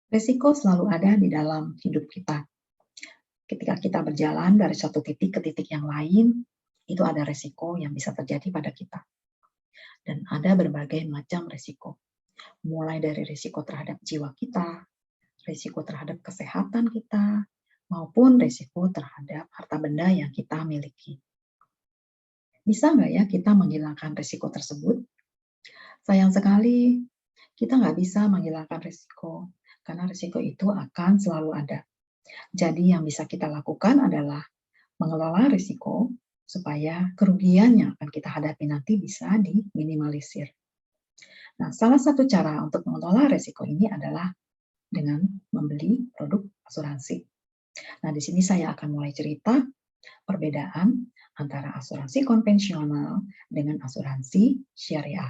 Risiko selalu ada di dalam hidup kita. Ketika kita berjalan dari satu titik ke titik yang lain, itu ada risiko yang bisa terjadi pada kita. Dan ada berbagai macam risiko. Mulai dari risiko terhadap jiwa kita, risiko terhadap kesehatan kita, maupun risiko terhadap harta benda yang kita miliki. Bisa nggak ya kita menghilangkan risiko tersebut? Sayang sekali, kita nggak bisa menghilangkan risiko, karena risiko itu akan selalu ada. Jadi yang bisa kita lakukan adalah mengelola risiko supaya kerugian yang akan kita hadapi nanti bisa diminimalisir. Nah, salah satu cara untuk mengelola risiko ini adalah dengan membeli produk asuransi. Nah, di sini saya akan mulai cerita perbedaan antara asuransi konvensional dengan asuransi syariah.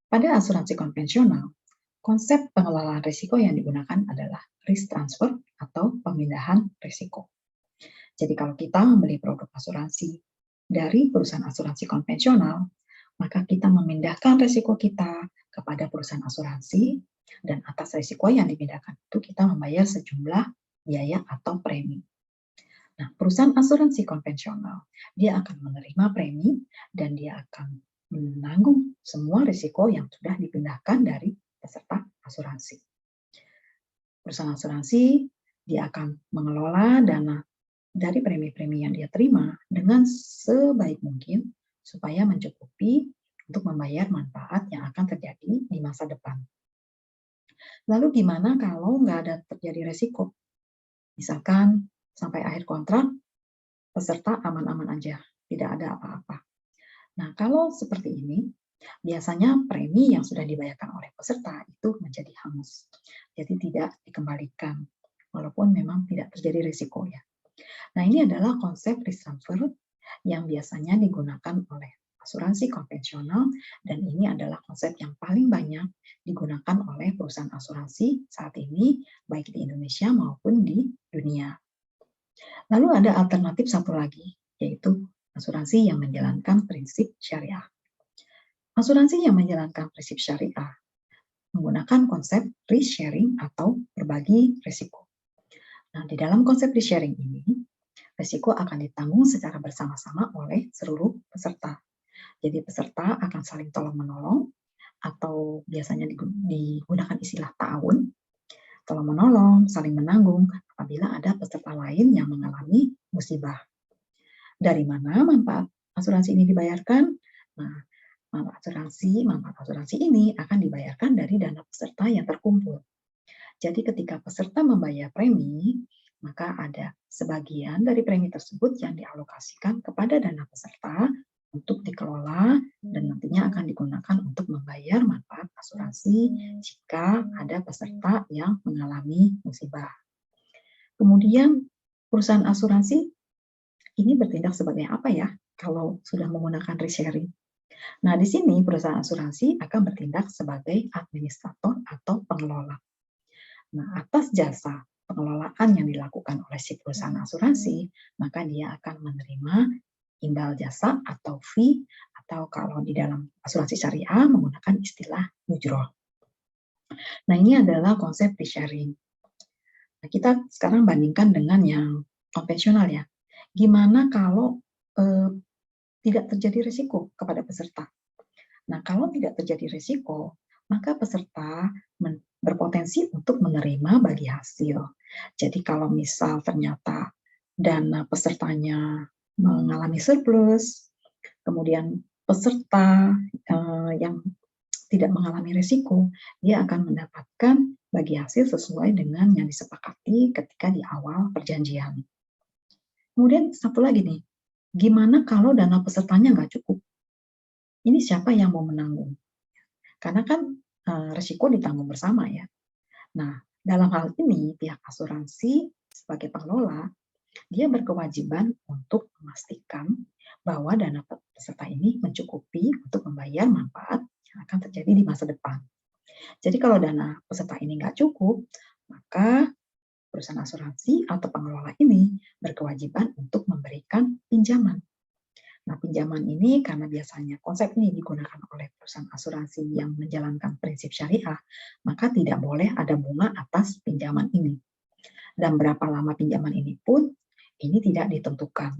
Pada asuransi konvensional, konsep pengelolaan risiko yang digunakan adalah risk transfer atau pemindahan risiko. Jadi kalau kita membeli produk asuransi dari perusahaan asuransi konvensional, maka kita memindahkan risiko kita kepada perusahaan asuransi, dan atas risiko yang dipindahkan itu kita membayar sejumlah biaya atau premi. Nah, perusahaan asuransi konvensional, dia akan menerima premi dan dia akan menanggung semua risiko yang sudah dipindahkan dari peserta asuransi. Perusahaan asuransi, dia akan mengelola dana dari premi-premi yang dia terima dengan sebaik mungkin supaya mencukupi untuk membayar manfaat yang akan terjadi di masa depan. Lalu gimana kalau nggak ada terjadi resiko? Misalkan sampai akhir kontrak, peserta aman-aman aja, tidak ada apa-apa. Nah, kalau seperti ini, biasanya premi yang sudah dibayarkan oleh peserta itu menjadi hangus. Jadi tidak dikembalikan, walaupun memang tidak terjadi risiko ya. Nah, ini adalah konsep risk transfer yang biasanya digunakan oleh asuransi konvensional, dan ini adalah konsep yang paling banyak digunakan oleh perusahaan asuransi saat ini, baik di Indonesia maupun di dunia. Lalu ada alternatif satu lagi, yaitu asuransi yang menjalankan prinsip syariah. Asuransi yang menjalankan prinsip syariah menggunakan konsep risk sharing atau berbagi risiko. Nah, di dalam konsep risk sharing ini, risiko akan ditanggung secara bersama-sama oleh seluruh peserta. Jadi peserta akan saling tolong-menolong, atau biasanya digunakan istilah ta'awun, tolong-menolong, saling menanggung apabila ada peserta lain yang mengalami musibah. Dari mana manfaat asuransi ini dibayarkan? Nah, manfaat asuransi ini akan dibayarkan dari dana peserta yang terkumpul. Jadi ketika peserta membayar premi, maka ada sebagian dari premi tersebut yang dialokasikan kepada dana peserta untuk dikelola dan nantinya akan digunakan untuk membayar manfaat asuransi jika ada peserta yang mengalami musibah. Kemudian perusahaan asuransi ini bertindak sebagai apa ya kalau sudah menggunakan risk sharing? Nah, di sini perusahaan asuransi akan bertindak sebagai administrator atau pengelola. Nah, atas jasa pengelolaan yang dilakukan oleh si perusahaan asuransi, maka dia akan menerima imbal jasa atau fee, atau kalau di dalam asuransi syariah menggunakan istilah ujroh. Nah, ini adalah konsep risk sharing. Nah, kita sekarang bandingkan dengan yang konvensional ya. Gimana kalau tidak terjadi risiko kepada peserta? Nah, kalau tidak terjadi risiko, maka peserta berpotensi untuk menerima bagi hasil. Jadi kalau misal ternyata dana pesertanya mengalami surplus, kemudian peserta yang tidak mengalami risiko, dia akan mendapatkan bagi hasil sesuai dengan yang disepakati ketika di awal perjanjian. Kemudian satu lagi nih, gimana kalau dana pesertanya nggak cukup? Ini siapa yang mau menanggung? Karena kan risiko ditanggung bersama ya. Nah, dalam hal ini pihak asuransi sebagai pengelola, dia berkewajiban untuk memastikan bahwa dana peserta ini mencukupi untuk membayar manfaat yang akan terjadi di masa depan. Jadi kalau dana peserta ini nggak cukup, maka perusahaan asuransi atau pengelola ini berkewajiban untuk memberikan pinjaman. Nah, pinjaman ini karena biasanya konsep ini digunakan oleh perusahaan asuransi yang menjalankan prinsip syariah, maka tidak boleh ada bunga atas pinjaman ini. Dan berapa lama pinjaman ini pun ini tidak ditentukan.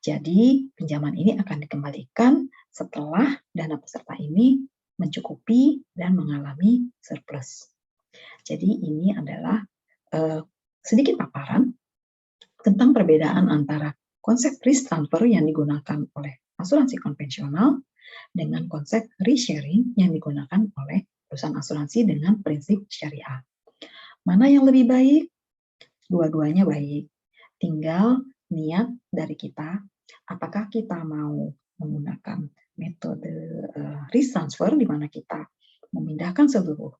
Jadi, pinjaman ini akan dikembalikan setelah dana peserta ini mencukupi dan mengalami surplus. Jadi, ini adalah sedikit paparan tentang perbedaan antara konsep risk transfer yang digunakan oleh asuransi konvensional dengan konsep risk-sharing yang digunakan oleh perusahaan asuransi dengan prinsip syariah. Mana yang lebih baik? Dua-duanya baik. Tinggal niat dari kita, apakah kita mau menggunakan metode risk transfer di mana kita memindahkan seluruh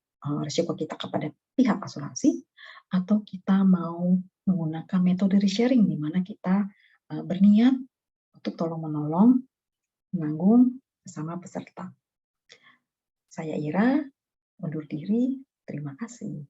risiko kita kepada pihak asuransi, atau kita mau menggunakan metode risk sharing di mana kita berniat untuk tolong-menolong menanggung bersama peserta. Saya Ira, undur diri. Terima kasih.